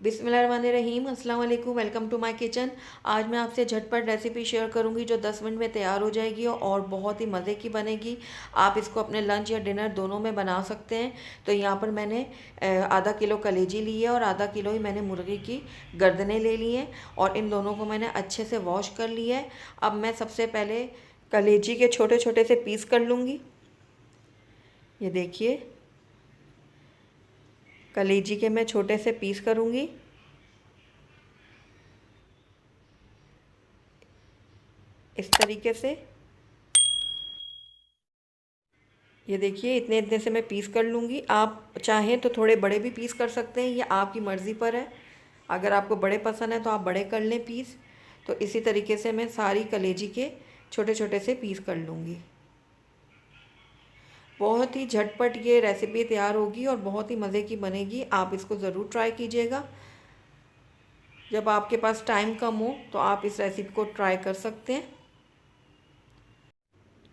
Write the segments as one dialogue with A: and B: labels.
A: बिस्मिल्लाहिर्रहमानिर्रहीम, अस्सलाम वालेकुम। Welcome to my kitchen. आज मैं आपसे झटपट रेसिपी शेयर करूंगी जो 10 मिनट में तैयार हो जाएगी और बहुत ही मज़े की बनेगी। आप इसको अपने लंच या डिनर दोनों में बना सकते हैं। तो यहाँ पर मैंने आधा किलो कलेजी ली है और आधा किलो ही मैंने मुर्गी की गर्दनें ले ली हैं और इन दोनों को मैंने अच्छे से वॉश कर लिया है। अब मैं सबसे पहले कलेजी के छोटे छोटे से पीस कर लूँगी। ये देखिए, कलेजी के मैं छोटे से पीस करूँगी। इस तरीके से ये देखिए, इतने इतने से मैं पीस कर लूँगी। आप चाहें तो थोड़े बड़े भी पीस कर सकते हैं, ये आपकी मर्ज़ी पर है। अगर आपको बड़े पसंद है तो आप बड़े कर लें पीस। तो इसी तरीके से मैं सारी कलेजी के छोटे छोटे से पीस कर लूँगी। बहुत ही झटपट ये रेसिपी तैयार होगी और बहुत ही मज़े की बनेगी। आप इसको ज़रूर ट्राई कीजिएगा। जब आपके पास टाइम कम हो तो आप इस रेसिपी को ट्राई कर सकते हैं।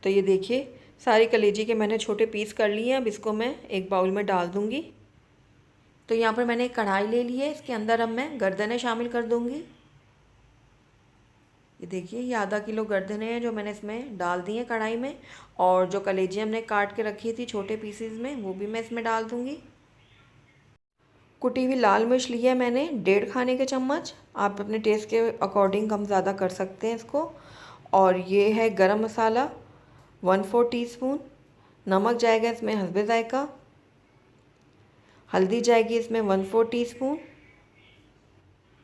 A: तो ये देखिए, सारी कलेजी के मैंने छोटे पीस कर लिए हैं। अब इसको मैं एक बाउल में डाल दूँगी। तो यहाँ पर मैंने एक कढ़ाई ले ली है, इसके अंदर अब मैं गर्दनें शामिल कर दूँगी। ये देखिए, ये आधा किलो गर्दनें हैं जो मैंने इसमें डाल दी हैं कढ़ाई में। और जो कलेजी हमने काट के रखी थी छोटे पीसेस में, वो भी मैं इसमें डाल दूँगी। कुटी हुई लाल मिर्च ली है मैंने 1.5 खाने के चम्मच। आप अपने टेस्ट के अकॉर्डिंग कम ज़्यादा कर सकते हैं इसको। और ये है गरम मसाला 1/4 टीस्पून। नमक जाएगा इसमें हस्बे ज़ायका। हल्दी जाएगी इसमें 1/4 टीस्पून।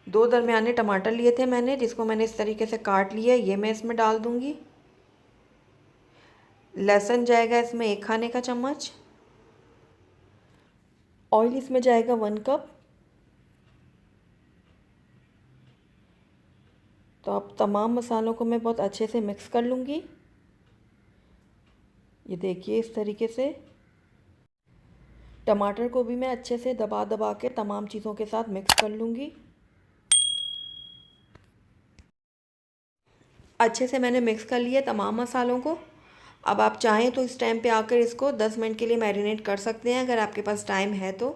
A: 2 दरमियाने टमाटर लिए थे मैंने, जिसको मैंने इस तरीके से काट लिया है, ये मैं इसमें डाल दूँगी। लहसुन जाएगा इसमें 1 खाने का चम्मच। ऑयल इसमें जाएगा 1 कप। तो अब तमाम मसालों को मैं बहुत अच्छे से मिक्स कर लूँगी। ये देखिए, इस तरीके से टमाटर को भी मैं अच्छे से दबा दबा के तमाम चीज़ों के साथ मिक्स कर लूँगी। अच्छे से मैंने मिक्स कर लिया तमाम मसालों को। अब आप चाहें तो इस टाइम पे आकर इसको 10 मिनट के लिए मैरिनेट कर सकते हैं, अगर आपके पास टाइम है तो।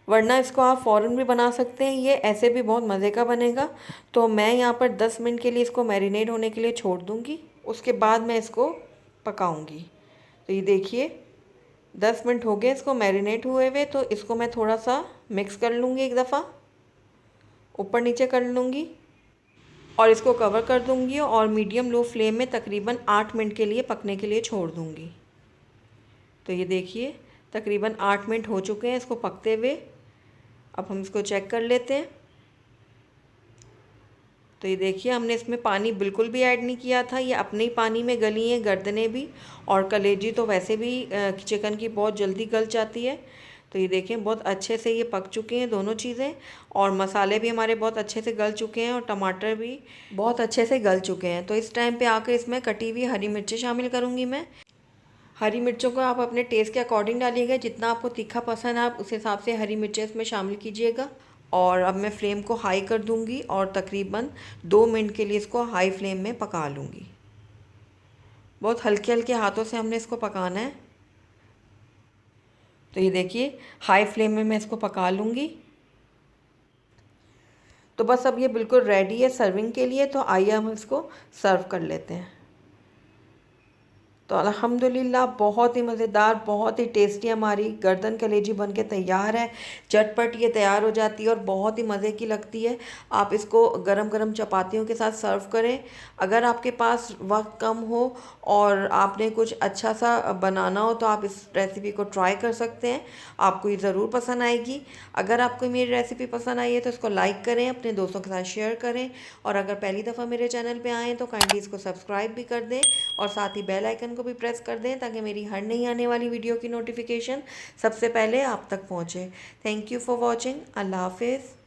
A: वरना इसको आप फ़ौरन भी बना सकते हैं, ये ऐसे भी बहुत मज़े का बनेगा। तो मैं यहाँ पर 10 मिनट के लिए इसको मैरिनेट होने के लिए छोड़ दूँगी। उसके बाद मैं इसको पकाऊँगी। तो ये देखिए, 10 मिनट हो गए इसको मैरिनेट हुए हुए। तो इसको मैं थोड़ा सा मिक्स कर लूँगी, एक दफ़ा ऊपर नीचे कर लूँगी और इसको कवर कर दूँगी और मीडियम लो फ्लेम में तकरीबन 8 मिनट के लिए पकने के लिए छोड़ दूँगी। तो ये देखिए, तकरीबन 8 मिनट हो चुके हैं इसको पकते हुए। अब हम इसको चेक कर लेते हैं। तो ये देखिए, हमने इसमें पानी बिल्कुल भी ऐड नहीं किया था, ये अपने ही पानी में गली हैं गर्दनें भी। और कलेजी तो वैसे भी चिकन की बहुत जल्दी गल जाती है। तो ये देखें, बहुत अच्छे से ये पक चुके हैं दोनों चीज़ें। और मसाले भी हमारे बहुत अच्छे से गल चुके हैं और टमाटर भी बहुत अच्छे से गल चुके हैं। तो इस टाइम पे आकर इसमें कटी हुई हरी मिर्चें शामिल करूँगी मैं। हरी मिर्चों को आप अपने टेस्ट के अकॉर्डिंग डालिएगा, जितना आपको तीखा पसंद है आप उस हिसाब से हरी मिर्चें इसमें शामिल कीजिएगा। और अब मैं फ्लेम को हाई कर दूंगी और तकरीबन 2 मिनट के लिए इसको हाई फ्लेम में पका लूँगी। बहुत हल्के हल्के हाथों से हमने इसको पकाना है। तो ये देखिए, हाई फ्लेम में मैं इसको पका लूँगी। तो बस अब ये बिल्कुल रेडी है सर्विंग के लिए। तो आइए हम इसको सर्व कर लेते हैं। तो अल्हम्दुलिल्लाह, बहुत ही मज़ेदार, बहुत ही टेस्टी हमारी गर्दन कलेजी बन के तैयार है। झटपट ये तैयार हो जाती है और बहुत ही मज़े की लगती है। आप इसको गरम गरम चपातियों के साथ सर्व करें। अगर आपके पास वक्त कम हो और आपने कुछ अच्छा सा बनाना हो तो आप इस रेसिपी को ट्राई कर सकते हैं। आपको ये ज़रूर पसंद आएगी। अगर आपको मेरी रेसिपी पसंद आई है तो इसको लाइक करें, अपने दोस्तों के साथ शेयर करें। और अगर पहली दफ़ा मेरे चैनल पर आएँ तो काइंडली इसको सब्सक्राइब भी कर दें और साथ ही बेल आइकन को भी प्रेस कर दें, ताकि मेरी हर नई आने वाली वीडियो की नोटिफिकेशन सबसे पहले आप तक पहुंचे। Thank you for watching. अल्लाह हाफिज़।